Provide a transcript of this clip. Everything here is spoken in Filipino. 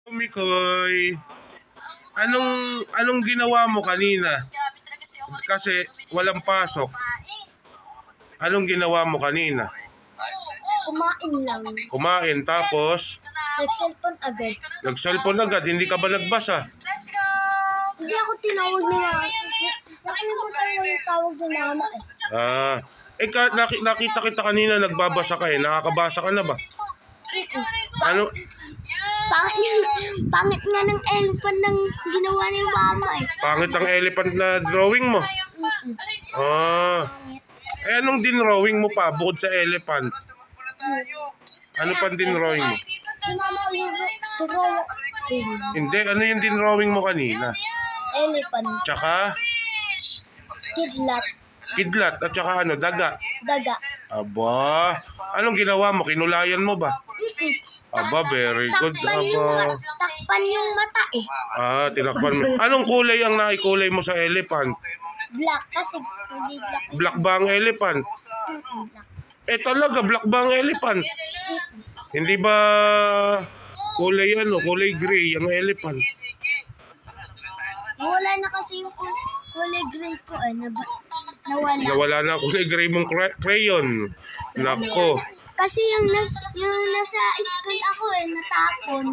Mikoy, anong ginawa mo kanina? Kasi walang pasok. Anong ginawa mo kanina? Kumain lang. Kumain tapos Nag-cellphone agad. nag-cellphone agad, hindi ka ba nagbasa? Hindi ako tinawag ni mama. Nakalimutan mo yung tawag ni mama. Nakita kita kanina nagbabasa ka eh. Nakakabasa ka na ba? Ano? Pangit nga ng elephant ng ginawa ni mama eh. Pangit ang elephant na drawing mo. Anong dinrawing mo pa bukod sa elephant? Ano pa dinrawing mo? Si mama yung draw. Hindi, ano yung dinrawing mo kanina? Elephant. Tsaka? Kidlat. Kidlat at tsaka ano, daga. Daga. Aba, anong ginawa mo? Kinulayan mo ba? Aba, very good. Takpan yung mata eh. Tinakpan mo. Anong kulay ang naikulay mo sa elephant? Black kasi hindi black. Black ba ang elephant? Talaga, black ba ang elephant? Hindi ba kulay kulay gray ang elephant? Wala na kasi yung kulay gray ko eh. Nawala. Nawala na kulay gray mong crayon. Nako. Kasi yung nasa school ako eh, natapon.